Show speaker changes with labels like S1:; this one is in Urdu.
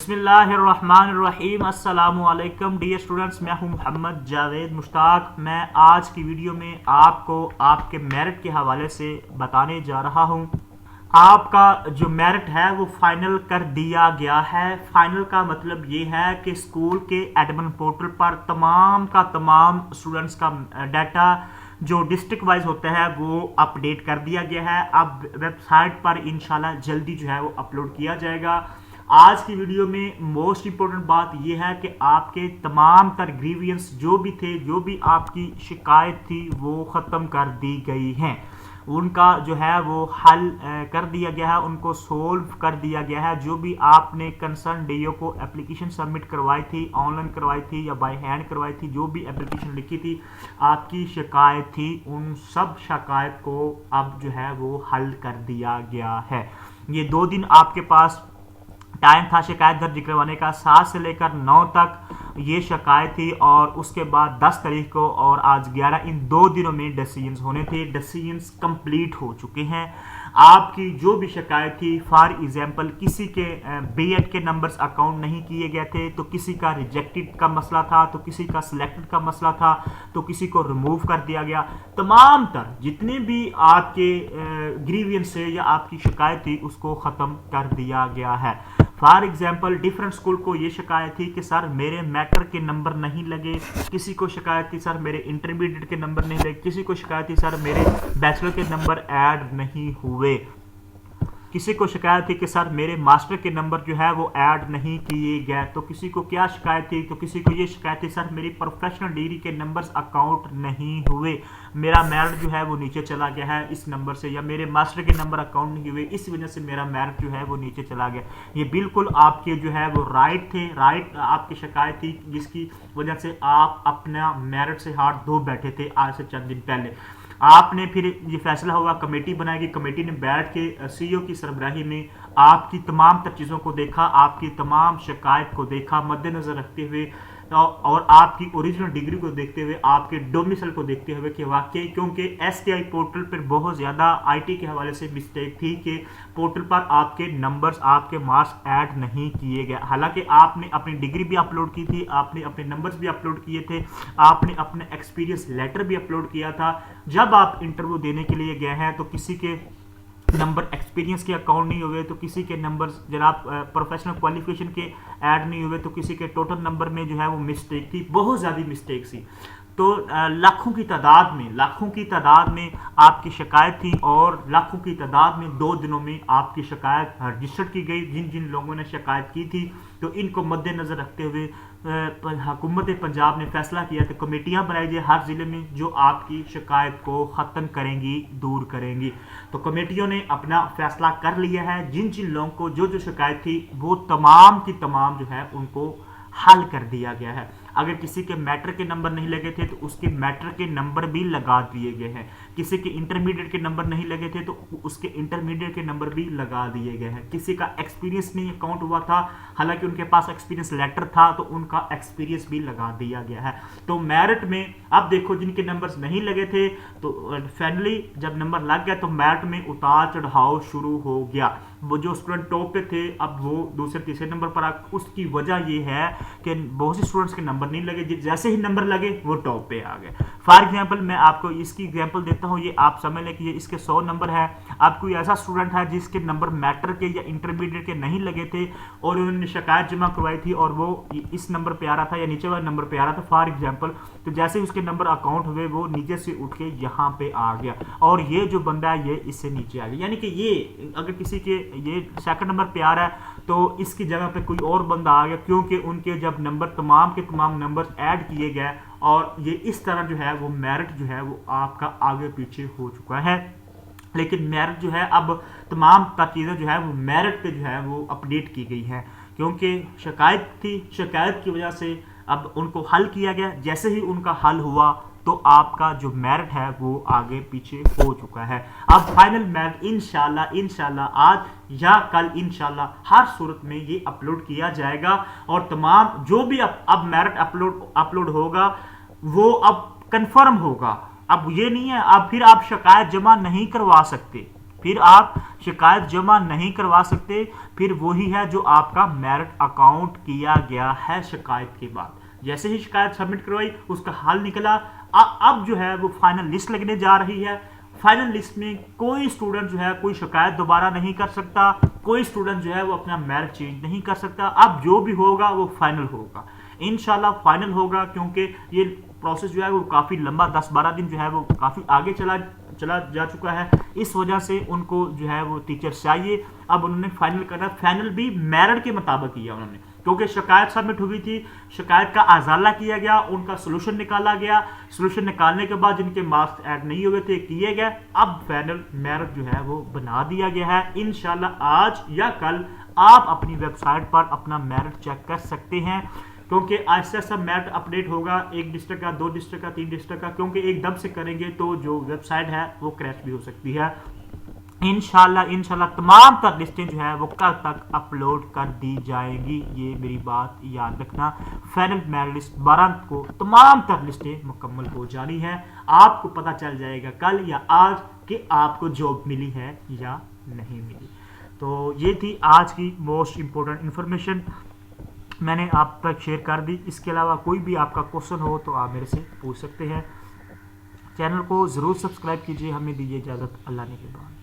S1: بسم اللہ الرحمن الرحیم۔ السلام علیکم ڈیئر اسٹوڈنٹس، میں ہوں محمد جاوید مشتاق۔ میں آج کی ویڈیو میں آپ کو آپ کے میرٹ کے حوالے سے بتانے جا رہا ہوں۔ آپ کا جو میرٹ ہے وہ فائنل کر دیا گیا ہے۔ فائنل کا مطلب یہ ہے کہ اسکول کے ایڈمن پورٹل پر تمام کا تمام اسٹوڈنٹس کا ڈیٹا جو ڈسٹرکٹ وائز ہوتا ہے وہ اپ ڈیٹ کر دیا گیا ہے۔ اب ویب سائٹ پر انشاءاللہ جلدی جو ہے وہ اپلوڈ کیا جائے گا۔ آج کی ویڈیو میں موسٹ امپورٹنٹ بات یہ ہے کہ آپ کے تمام تر گریوینس جو بھی تھے، جو بھی آپ کی شکایت تھی وہ ختم کر دی گئی ہیں۔ ان کا جو ہے وہ حل کر دیا گیا ہے، ان کو سولو کر دیا گیا ہے۔ جو بھی آپ نے کنسرن ڈی او کو اپلیکیشن سبمٹ کروائی تھی، آن لائن کروائی تھی یا بائی ہینڈ کروائی تھی، جو بھی اپلیکیشن لکھی تھی، آپ کی شکایت تھی، ان سب شکایت کو اب جو ہے وہ حل کر دیا گیا ہے۔ یہ 2 دن آپ کے پاس ٹائم تھا شکایت درج کروانے کا، 7 سے لے کر 9 تک یہ شکایت تھی، اور اس کے بعد 10 تاریخ کو اور آج 11، ان 2 دنوں میں ڈیسیژنز ہونے تھے۔ ڈیسیژنز کمپلیٹ ہو چکے ہیں۔ آپ کی جو بھی شکایت تھی، فار ایگزامپل کسی کے بی ایڈ کے نمبرز اکاؤنٹ نہیں کیے گئے تھے، تو کسی کا ریجیکٹڈ کا مسئلہ تھا، تو کسی کا سلیکٹڈ کا مسئلہ تھا، تو کسی کو ریموو کر دیا گیا۔ تمام تر جتنے بھی آپ کے گریوینس سے یا آپ کی شکایت تھی اس کو ختم کر دیا گیا ہے۔ فار ایگزامپل ڈیفرنٹ اسکول کو یہ شکایت تھی کہ سر میرے میٹر کے نمبر نہیں لگے، کسی کو شکایت تھی سر میرے انٹرمیڈیٹ کے نمبر نہیں لگے، کسی کو شکایت تھی سر میرے بیچلر کے نمبر ایڈ نہیں ہوئے، کسی کو شکایت تھی کہ سر میرے ماسٹر کے نمبر جو ہے وہ ایڈ نہیں کیے گئے، تو کسی کو کیا شکایت تھی، تو کسی کو یہ شکایت تھی سر میری پروفیشنل ڈگری کے نمبرز اکاؤنٹ نہیں ہوئے، میرا میرٹ جو ہے وہ نیچے چلا گیا ہے اس نمبر سے، یا میرے ماسٹر کے نمبر اکاؤنٹ نہیں ہوئے، اس وجہ سے میرا میرٹ جو ہے وہ نیچے چلا گیا۔ یہ بالکل آپ کے جو ہے وہ رائٹ تھے، رائٹ آپ کی شکایت تھی، جس کی وجہ سے آپ اپنا میرٹ سے ہاتھ دھو بیٹھے تھے آج سے چند دن پہلے۔ آپ نے پھر یہ فیصلہ ہوا، کمیٹی بنائے گی، کمیٹی نے بیٹھ کے سی او کی سربراہی میں آپ کی تمام تر چیزوں کو دیکھا، آپ کی تمام شکایت کو دیکھا، مد نظر رکھتے ہوئے اور آپ کی اوریجنل ڈگری کو دیکھتے ہوئے، آپ کے ڈومیسل کو دیکھتے ہوئے کہ واقعی کیونکہ ایس ٹی آئی پورٹل پر بہت زیادہ آئی ٹی کے حوالے سے مسٹیک تھی کہ پورٹل پر آپ کے نمبرز، آپ کے مارکس ایڈ نہیں کیے گئے، حالانکہ آپ نے اپنی ڈگری بھی اپلوڈ کی تھی، آپ نے اپنے نمبرز بھی اپلوڈ کیے تھے، آپ نے اپنا ایکسپیرینس لیٹر بھی اپلوڈ کیا تھا۔ جب آپ انٹرویو دینے کے لیے گئے ہیں تو کسی کے نمبر ایکسپیرینس کے اکاؤنٹ نہیں ہوئے، تو کسی کے نمبر جناب پروفیشنل کوالیفیکیشن کے ایڈ نہیں ہوئے، تو کسی کے ٹوٹل نمبر میں جو ہے وہ مسٹیک تھی، بہت زیادہ مسٹیک تھی۔ تو لاکھوں کی تعداد میں آپ کی شکایت تھی، اور لاکھوں کی تعداد میں 2 دنوں میں آپ کی شکایت رجسٹر کی گئی۔ جن جن لوگوں نے شکایت کی تھی تو ان کو مد نظر رکھتے ہوئے حکومت پنجاب نے فیصلہ کیا کہ کمیٹیاں بنائی جائے ہر ضلع میں جو آپ کی شکایت کو ختم کریں گی، دور کریں گی۔ تو کمیٹیوں نے اپنا فیصلہ کر لیا ہے، جن جن لوگوں کو جو شکایت تھی وہ تمام کی تمام جو ہے ان کو حل کر دیا گیا ہے۔ اگر کسی کے میٹر کے نمبر نہیں لگے تھے تو اس کے میٹر کے نمبر بھی لگا دیے گئے ہیں، کسی کے انٹرمیڈیٹ کے نمبر نہیں لگے تھے تو اس کے انٹرمیڈیٹ کے نمبر بھی لگا دیے گئے ہیں، کسی کا ایکسپیرینس نہیں اکاؤنٹ ہوا تھا حالانکہ ان کے پاس ایکسپیرینس لیٹر تھا تو ان کا ایکسپیرینس بھی لگا دیا گیا ہے۔ تو میرٹ میں اب دیکھو جن کے نمبرز نہیں لگے تھے تو فائنلی جب نمبر لگ گیا تو میرٹ میں اتار چڑھاؤ شروع ہو گیا۔ وہ جو اسٹوڈنٹ ٹاپ پہ تھے اب وہ دوسرے تیسرے نمبر پر اس کی وجہ یہ ہے کہ بہت سے اسٹوڈنٹس کے نمبر نہیں لگے، جیسے ہی نمبر لگے وہ ٹاپ پہ آ گئے۔ فار ایگزامپل میں آپ کو اس کی ایگزامپل دیتا ہوں، یہ آپ سمجھ لیں کہ یہ اس کے 100 نمبر ہے۔ اب کوئی ایسا اسٹوڈنٹ ہے جس کے نمبر میٹر کے یا انٹرمیڈیٹ کے نہیں لگے تھے اور انہوں نے شکایت جمع کروائی تھی اور وہ اس نمبر پہ آ رہا تھا یا نیچے والے نمبر پہ آ رہا تھا فار ایگزامپل، تو جیسے ہی اس کے نمبر اکاؤنٹ ہوئے وہ نیچے سے اٹھ کے یہاں پہ آ گیا، اور یہ جو بندہ ہے یہ اس سے نیچے آ گیا، یعنی کہ یہ اگر کسی کے یہ سیکنڈ نمبر پہ آ رہا ہے تو اس کی جگہ پہ کوئی اور بندہ آ گیا، کیونکہ ان کے جب نمبر تمام کے تمام نمبر ایڈ کیے گئے، اور یہ اس طرح جو ہے وہ میرٹ جو ہے وہ آپ کا آگے پیچھے ہو چکا ہے۔ لیکن میرٹ جو ہے اب تمام چیزیں جو ہے وہ میرٹ پہ جو ہے وہ اپڈیٹ کی گئی ہے، کیونکہ شکایت تھی، شکایت کی وجہ سے اب ان کو حل کیا گیا، جیسے ہی ان کا حل ہوا تو آپ کا جو میرٹ ہے وہ آگے پیچھے ہو چکا ہے۔ اب فائنل میرٹ انشاءاللہ آج یا کل انشاءاللہ ہر صورت میں یہ اپلوڈ کیا جائے گا، اور تمام جو بھی اب میرٹ اپلوڈ ہوگا وہ اب کنفرم ہوگا۔ اب یہ نہیں ہے اب پھر آپ شکایت جمع نہیں کروا سکتے، پھر آپ شکایت جمع نہیں کروا سکتے، پھر وہی ہے جو آپ کا میرٹ اکاؤنٹ کیا گیا ہے شکایت کے بعد۔ جیسے ہی شکایت سبمٹ کروائی اس کا حل نکلا، اب جو ہے وہ فائنل لسٹ لگنے جا رہی ہے۔ فائنل لسٹ میں کوئی اسٹوڈنٹ جو ہے کوئی شکایت دوبارہ نہیں کر سکتا، کوئی اسٹوڈنٹ جو ہے وہ اپنا میرٹ چینج نہیں کر سکتا۔ اب جو بھی ہوگا وہ فائنل ہوگا، انشاءاللہ فائنل ہوگا، کیونکہ یہ پروسیس جو ہے وہ کافی لمبا 10-12 دن جو ہے وہ کافی آگے چلا جا چکا ہے۔ اس وجہ سے ان کو جو ہے وہ ٹیچرز چاہیے، اب انہوں نے فائنل کرنا، فائنل بھی میرٹ کے مطابق کیا انہوں نے، کیونکہ شکایت سبمٹ ہوئی تھی، شکایت کا ازالہ کیا گیا، ان کا سلوشن نکالا گیا، سلوشن نکالنے کے بعد جن کے مارکس ایڈ نہیں ہوئے تھے کیے گئے، اب فائنل میرٹ جو ہے وہ بنا دیا گیا ہے۔ انشاءاللہ آج یا کل آپ اپنی ویب سائٹ پر اپنا میرٹ چیک کر سکتے ہیں، کیونکہ ایسا ایسا میرٹ اپڈیٹ ہوگا، 1 ڈسٹرکٹ کا، 2 ڈسٹرکٹ کا، 3 ڈسٹرکٹ کا، کیونکہ ایک دم سے کریں گے تو جو ویب سائٹ ہے وہ کریش بھی ہو سکتی ہے۔ انشاءاللہ تمام تر لسٹیں جو ہے وہ کل تک اپلوڈ کر دی جائیں گی، یہ میری بات یاد رکھنا۔ فائنل میرٹ لسٹ 12 کو تمام تر لسٹیں مکمل ہو جانی ہے، آپ کو پتہ چل جائے گا کل یا آج کہ آپ کو جاب ملی ہے یا نہیں ملی۔ تو یہ تھی آج کی موسٹ امپورٹنٹ انفارمیشن، میں نے آپ تک شیئر کر دی۔ اس کے علاوہ کوئی بھی آپ کا کوشچن ہو تو آپ میرے سے پوچھ سکتے ہیں۔ چینل کو ضرور سبسکرائب کیجیے، ہمیں دیجیے اجازت، اللہ نے کے بعد۔